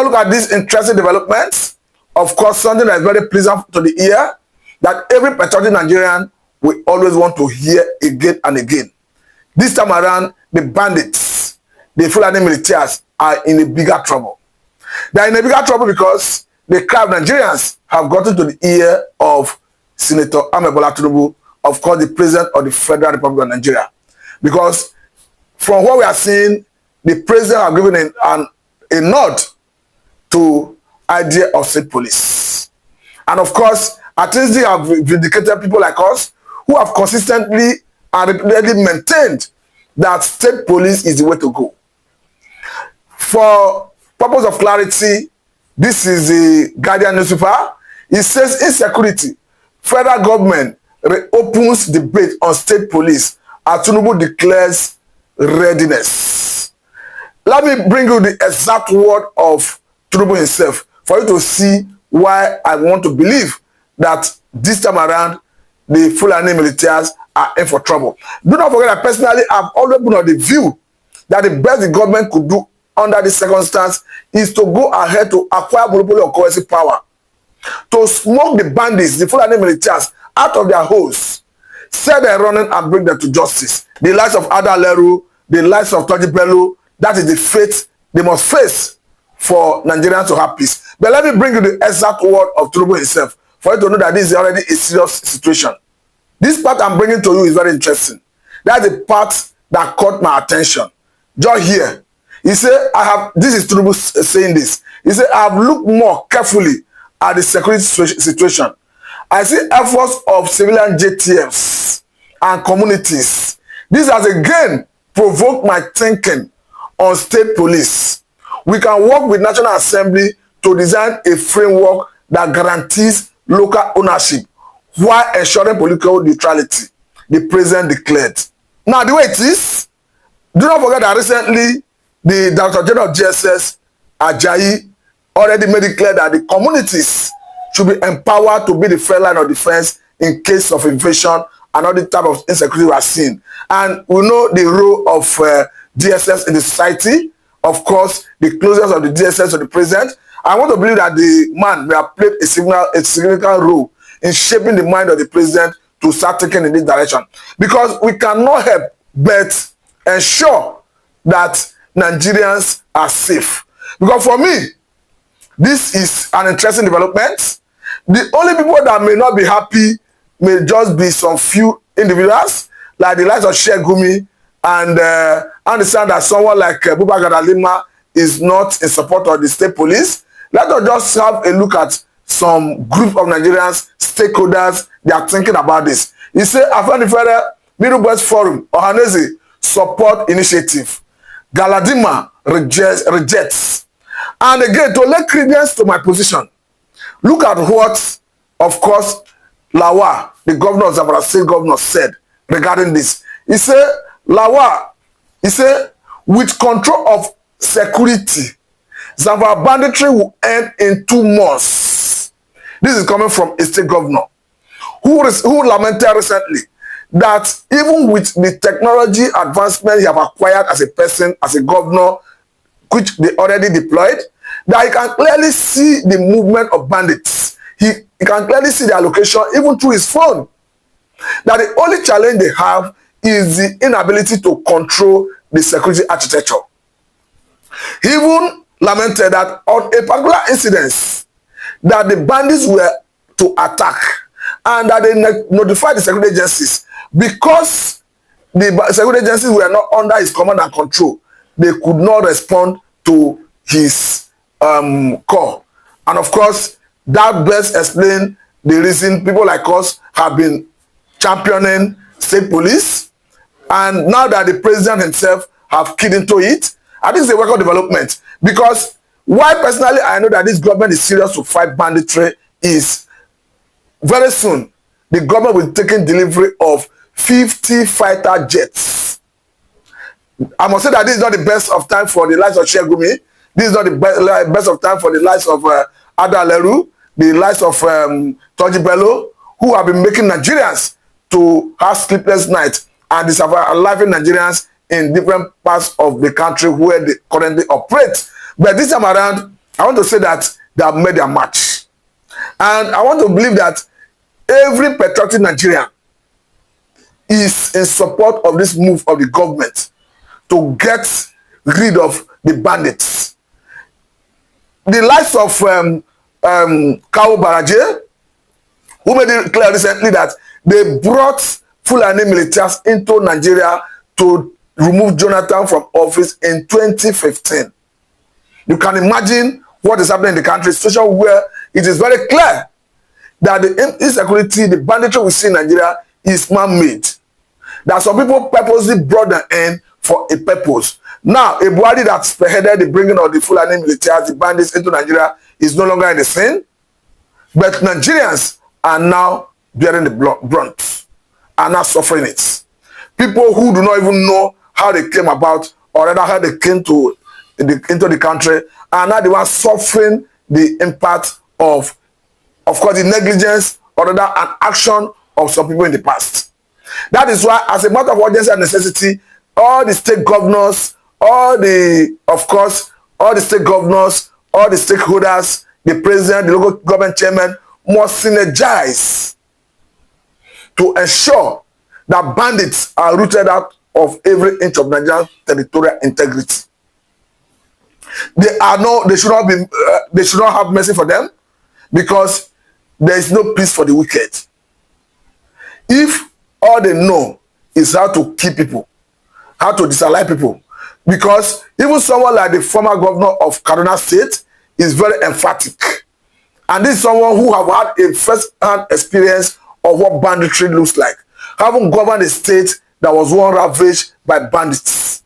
us look at these interesting developments. Of course, something that is very pleasant to the ear, that every patriotic Nigerian will always want to hear again and again. This time around, the bandits, the Fulani militias, are in a bigger trouble. They are in a bigger trouble because the cry of Nigerians have gotten to the ear of Senator Bola Tinubu, of course, the President of the Federal Republic of Nigeria. Because from what we are seeing, the President has given a nod to idea of state police. And of course, at least they have vindicated people like us who have consistently and repeatedly maintained that state police is the way to go. For purpose of clarity, this is the Guardian newspaper. It says insecurity. Federal government reopens debate on state police as Tinubu declares readiness. Let me bring you the exact word of Tinubu himself for you to see why I want to believe that this time around the Fulani militias are in for trouble. Do not forget that personally I've always been on the view that the best the government could do under this circumstance is to go ahead to acquire monopoly of coercive power, to smoke the bandits, the Fulani militias, out of their holes, set them running and bring them to justice. The likes of Adaleru, the likes of Toji Bello, that is the fate they must face for Nigerians to have peace. But let me bring you the exact word of Tinubu himself for you to know that this is already a serious situation. This part I'm bringing to you is very interesting. That's the part that caught my attention. Just here. He said, this is Tinubu saying this. He said, I have looked more carefully at the security situation. I see efforts of civilian JTFs and communities. This has again provoked my thinking on state police. We can work with National Assembly to design a framework that guarantees local ownership while ensuring political neutrality, the president declared. Now, the way it is, do not forget that recently, the Director General of GSS, Ajayi, already made it clear that the communities should be empowered to be the front line of defense in case of invasion and all the type of insecurity we are seeing. And we know the role of DSS in the society. Of course, the closeness of the DSS to the president. I want to believe that the man may have played a significant role in shaping the mind of the president to start taking in this direction. Because we cannot help but ensure that Nigerians are safe. Because for me, this is an interesting development. The only people that may not be happy may just be some few individuals, like the likes of Sheikh Gumi, and understand that someone like Bubakar Alima is not in support of the state police. Let us just have a look at some group of Nigerians, stakeholders, they are thinking about this. He said, Afenifere Middle West Forum, Ohaneze, support initiative. Galadima rejects. And again, to lay credence to my position, look at what, of course, Lawa, the governor of Zamfara State governor, said regarding this. He said, Lawa, he said, with control of security, Zamfara banditry will end in 2 months. This is coming from a state governor who lamented recently that even with the technology advancement he have acquired as a person, as a governor, which they already deployed, that he can clearly see the movement of bandits. He can clearly see their location even through his phone. That the only challenge they have is the inability to control the security architecture. He even lamented that on a particular incident that the bandits were to attack and that they notified the security agencies because the security agencies were not under his command and control. They could not respond to his call. And of course, that best explains the reason people like us have been championing state police. And now that the president himself have keyed into it, I think it's a welcome development. Because why personally I know that this government is serious to fight banditry is very soon the government will be taking delivery of 50 fighter jets. I must say that this is not the best of time for the likes of Sheikh Gumi. This is not the best of time for the likes of Adaleru, the likes of Toji Bello, who have been making Nigerians to have sleepless nights and alive-in Nigerians in different parts of the country where they currently operate. But this time around, I want to say that they have made their match. And I want to believe that every patriotic Nigerian is in support of this move of the government to get rid of the bandits. The likes of Kawo Baraje, who made it clear recently that they brought Fulani militias into Nigeria to remove Jonathan from office in 2015. You can imagine what is happening in the country, especially where it is very clear that the insecurity, the banditry we see in Nigeria is man-made. That some people purposely brought them in for a purpose. Now, a body that spearheaded the bringing of the Fulani militias, the bandits into Nigeria, is no longer in the scene. But Nigerians are now bearing the brunt, are now suffering it. People who do not even know how they came about, or rather how they came into the country, are now the ones suffering the impact of course, the negligence or rather an action of some people in the past. That is why, as a matter of urgency and necessity, all the state governors, all the state governors, all the stakeholders, the president, the local government chairman must synergize to ensure that bandits are rooted out of every inch of Nigerian territorial integrity. They should not have mercy for them, because there is no peace for the wicked. If all they know is how to kill people, how to disarray people, because even someone like the former governor of Kaduna State is very emphatic. And this is someone who have had a first-hand experience of what banditry looks like, having governed a state that was once ravaged by bandits.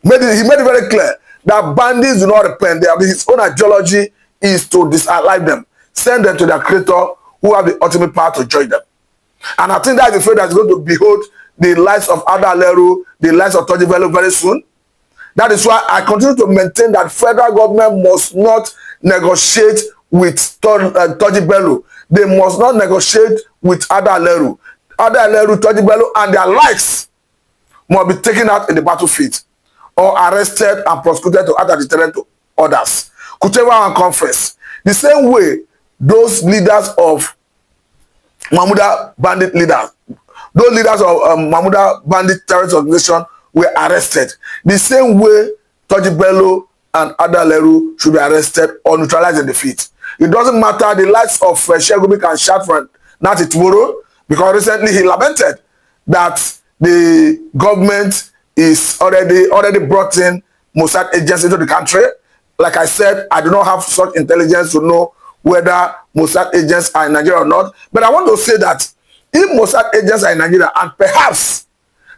He made it very clear that bandits do not repent. His own ideology is to disarray them, send them to their creator, who have the ultimate power to judge them. And I think that is the fate that is going to behold the lives of Ada Aleru, the lives of Toji Bello very soon. That is why I continue to maintain that federal government must not negotiate with Toji Bello. They must not negotiate with Ada Aleru. Ada Aleru, Toji Bello, and their lives must be taken out in the battlefield, or arrested and prosecuted to act as deterrent to others. Kutewa and confess. The same way those leaders of Mahmuda bandit leaders, those leaders of Mahmuda bandit terrorist organization were arrested, the same way Toji Bello and Ada Aleru should be arrested or neutralized in defeat. It doesn't matter. The likes of Sheikh Gumi can shout for Nati tomorrow, because recently he lamented that the government is already brought in Mossad agents into the country. Like I said, I do not have such intelligence to know whether Mossad agents are in Nigeria or not. But I want to say that if Mossad agents are in Nigeria, and perhaps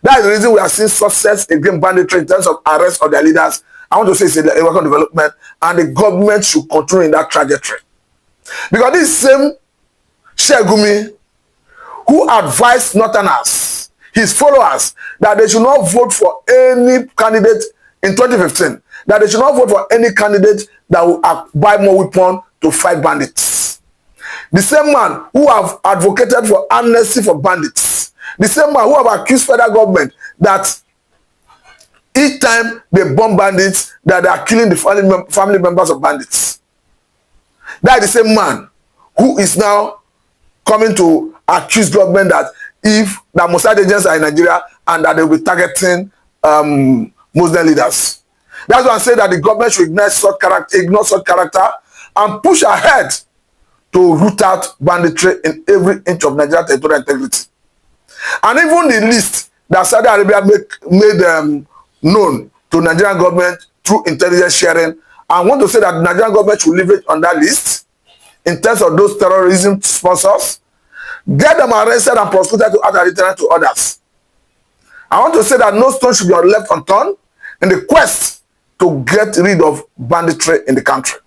that is the reason we are seeing success against banditry in terms of arrest of their leaders, I want to say it's a welcome development, and the government should continue in that trajectory. Because this same Sheikh Gumi, who advised Northerners, his followers, that they should not vote for any candidate in 2015, that they should not vote for any candidate that will buy more weapons to fight bandits. The same man who have advocated for amnesty for bandits, the same man who have accused federal government that each time they bomb bandits, that they are killing the family members of bandits. That is the same man who is now coming to accuse government that if the Mossad agents are in Nigeria and that they will be targeting Muslim leaders. That's why I say that the government should ignore such character and push ahead to root out banditry in every inch of Nigerian territorial integrity. And even the list that Saudi Arabia made known to Nigerian government through intelligence sharing, I want to say that the Nigerian government should leave it on that list in terms of those terrorism sponsors, get them arrested and prosecuted to act as deterrent to others. I want to say that no stone should be left unturned in the quest to get rid of banditry in the country.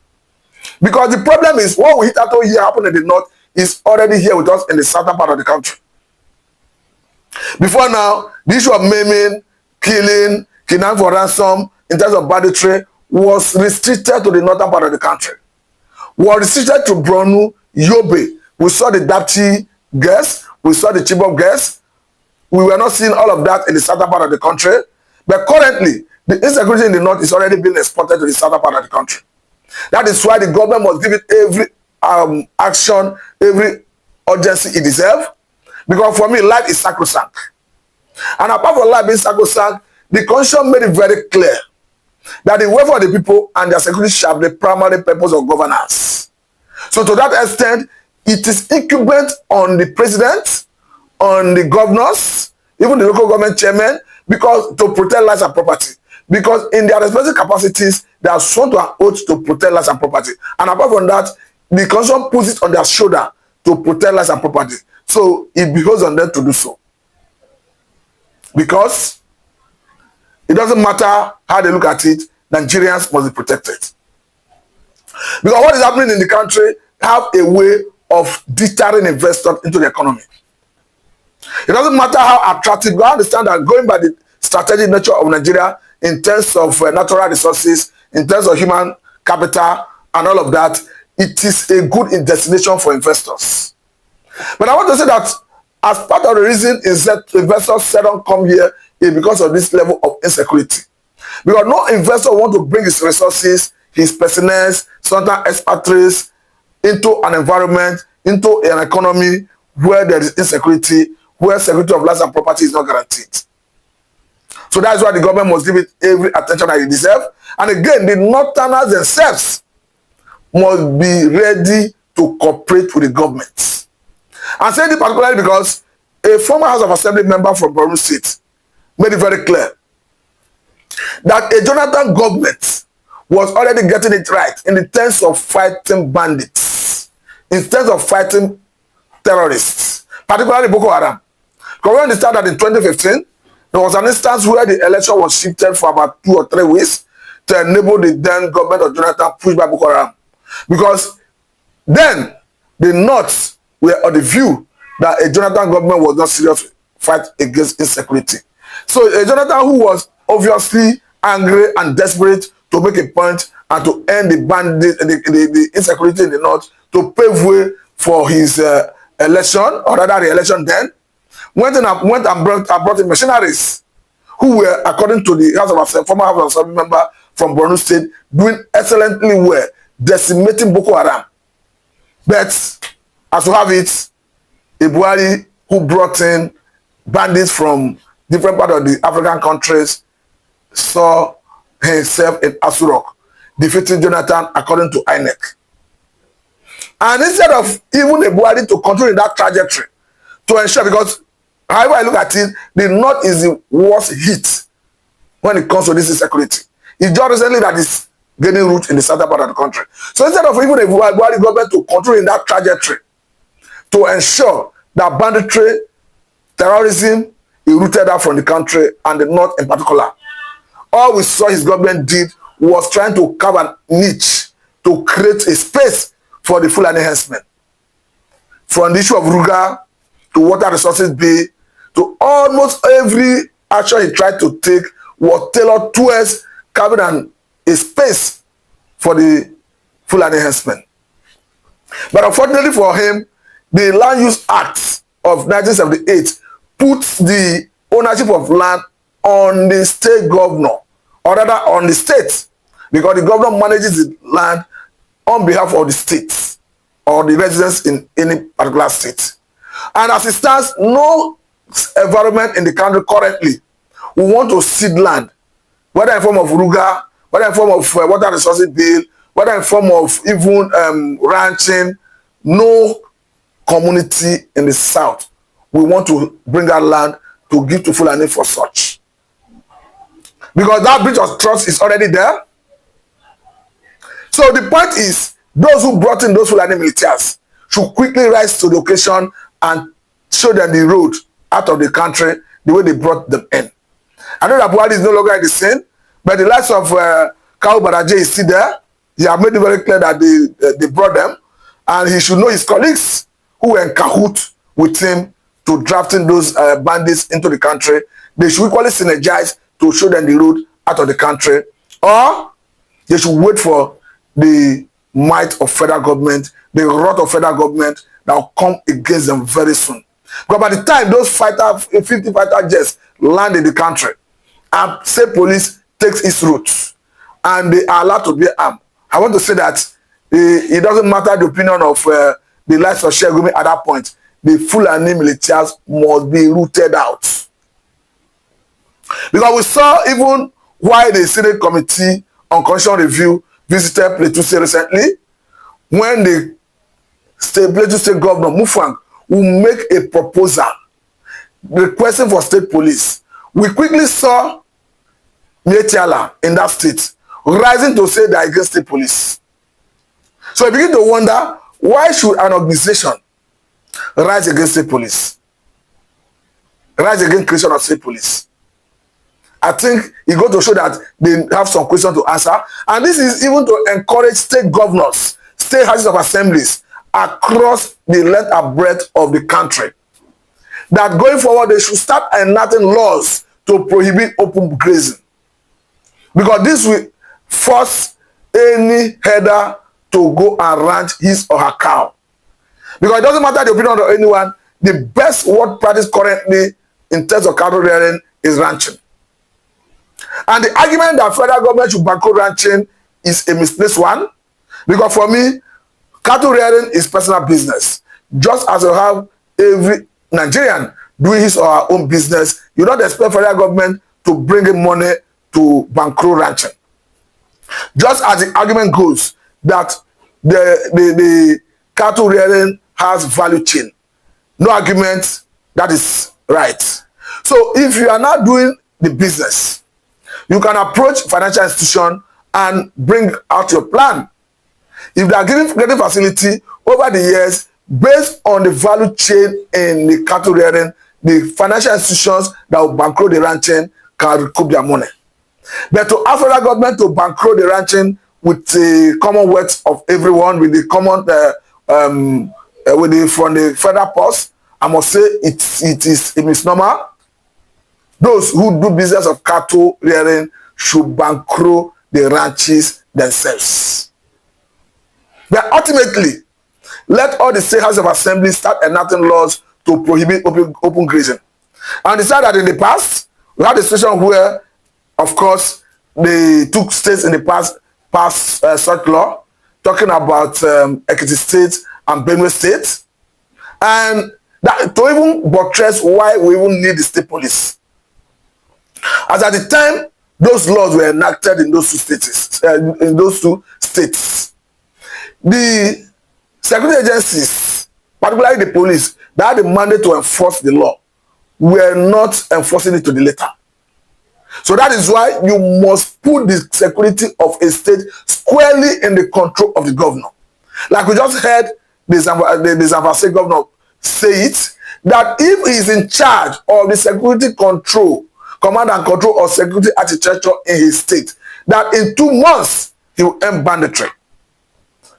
Because the problem is, what we hit out here happen in the north is already here with us in the southern part of the country. Before now, the issue of maiming, killing, kidnapping for ransom in terms of banditry was restricted to the northern part of the country. Was restricted to Borno, Yobe. We saw the Dapchi girls, we saw the Chibok girls. We were not seeing all of that in the southern part of the country. But currently, the insecurity in the north is already being exported to the southern part of the country. That is why the government must give it every action, every urgency it deserves. Because for me, life is sacrosanct. And apart from life being sacrosanct, the Constitution made it very clear that the welfare of the people and their security shall be the primary purpose of governance. So to that extent, it is incumbent on the president, on the governors, even the local government chairmen, because to protect lives and property. Because in their respective capacities, they are sworn to an oath to protect lives and property. And apart from that, the Constitution puts it on their shoulder to protect lives and property. So it behoves on them to do so. Because it doesn't matter how they look at it, Nigerians must be protected. Because what is happening in the country have a way of deterring investors into the economy. It doesn't matter how attractive. You understand that going by the strategic nature of Nigeria in terms of natural resources, in terms of human capital and all of that, it is a good destination for investors. But I want to say that as part of the reason is that investors seldom come here is because of this level of insecurity. Because no investor wants to bring his resources, his personnel, sometimes expatriates into an environment, into an economy where there is insecurity, where security of lives and property is not guaranteed. So that's why the government must give it every attention that it deserves. And again, the northerners themselves must be ready to cooperate with the government. I'm saying it particularly because a former House of Assembly member from Borno State made it very clear that a Jonathan government was already getting it right in the terms of fighting bandits, in terms of fighting terrorists, particularly Boko Haram. Because we understand that in 2015, there was an instance where the election was shifted for about 2 or 3 weeks to enable the then government of Jonathan pushed by Boko Haram. Because then the North were on the view that a Jonathan government was not serious to fight against insecurity. So a Jonathan who was obviously angry and desperate to make a point and to end the bandit, the insecurity in the North, to pave way for his election, or rather the election then, went and brought in machineries who were, according to the former House of Assembly member from Borno State, doing excellently well, decimating Boko Haram. But as we have it, a Buhari who brought in bandits from different parts of the African countries saw himself in Asurok, defeating Jonathan according to INEC. And instead of even a Buhari to continue that trajectory, to ensure, because however I look at it, the North is the worst hit when it comes to this insecurity. It's just recently that is gaining root in the southern part of the country. So instead of even a Buhari government to continue in that trajectory, to ensure that banditry, terrorism is rooted out from the country and the North in particular, all we saw his government did was trying to carve a niche to create a space for the Fulani herdsmen. From the issue of Ruga to water resources bay, to almost every action he tried to take was tailored towards carving a space for the Fulani herdsmen. But unfortunately for him, the Land Use Act of 1978 puts the ownership of land on the state governor, or rather on the state, because the governor manages the land on behalf of the states or the residents in any particular state. And as it stands, no environment in the country currently will want to cede land, whether in form of Ruga, whether in form of water resources bill, whether in form of even ranching. No community in the south will want to bring that land to give to Fulani for such. Because that breach of trust is already there. So the point is, those who brought in those Fulani militias should quickly rise to the occasion and show them the road out of the country the way they brought them in. I know that Buhari is no longer in the scene, but the likes of Kawu Baraje is still there. He has made it very clear that they brought them, and he should know his colleagues who were in cahoot with him to drafting those bandits into the country. They should equally synergize to show them the road out of the country, or they should wait for the might of federal government, the wrath of federal government that will come against them very soon. Because by the time those 50 fighter jets land in the country, and state police takes its routes, and they are allowed to be armed, I want to say that it doesn't matter the opinion of the likes of Sheikh Gumi at that point. The Fulani militias must be rooted out. Because we saw even why the Senate Committee on Constitutional Review visited Plateau State recently, when the Plateau State Governor Mufwang will make a proposal requesting for state police. We quickly saw Mietiala in that state rising to say they are against state police. So I begin to wonder, why should an organization rise against state police? Rise against creation of state police? I think it goes to show that they have some questions to answer. And this is even to encourage state governors, state houses of assemblies across the length and breadth of the country, that going forward they should start enacting laws to prohibit open grazing. Because this will force any header to go and ranch his or her cow. Because it doesn't matter the opinion of anyone, the best word practice currently in terms of cattle rearing is ranching. And the argument that federal government should bankroll ranching is a misplaced one. Because for me, cattle rearing is personal business. Just as you have every Nigerian doing his or her own business, you don't expect federal government to bring in money to bankroll ranching. Just as the argument goes that the cattle rearing has value chain. No argument that is right. So if you are not doing the business, you can approach financial institution and bring out your plan. If they are getting facility over the years, based on the value chain in the cattle rearing, the financial institutions that will bankroll the ranching can recoup their money. But to ask federal government to bankroll the ranching with the commonwealth of everyone, with the common from the federal purse, I must say it is a misnomer. Those who do business of cattle rearing should bankroll the ranches themselves. But ultimately, let all the state houses of assembly start enacting laws to prohibit open grazing. And decide that in the past, we had a situation where, of course, they took states in the past passed such law, talking about Ekiti State and Benue State, and that to even buttress why we even need the state police. As at the time those laws were enacted in those two states, the security agencies, particularly the police, that had the mandate to enforce the law, were not enforcing it to the letter. So that is why you must put the security of a state squarely in the control of the governor. Like we just heard the Zamfara State governor say it, that if he is in charge of the security control, command and control of security architecture in his state, that in 2 months he will end banditry.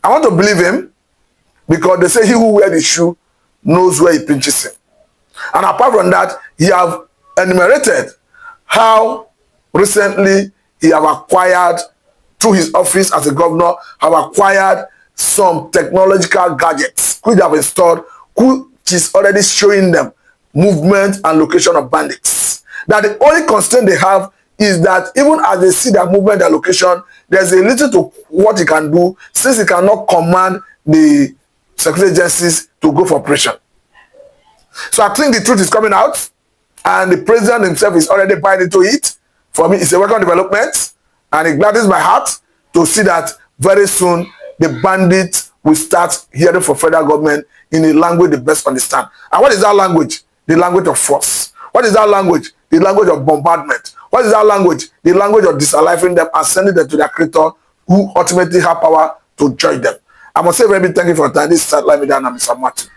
I want to believe him, because they say he who wears the shoe knows where he pinches him. And apart from that, he have enumerated how recently he have acquired, through his office as a governor, have acquired some technological gadgets which they have installed, which is already showing them movement and location of bandits. That the only constraint they have is that even as they see their movement and location, there's a little to what he can do, since he cannot command the security agencies to go for operation. So I think the truth is coming out, and the president himself is already buying into it. For me, it's a welcome development, and it gladdens my heart to see that very soon the bandits will start hearing from federal government in a language they best understand. And what is that language? The language of force. What is that language? The language of bombardment. What is that language? The language of disaliving them and sending them to their creator, who ultimately have power to judge them. I must say very big thank you for your time. This is Satellite Media, and I'm Mr. Martin.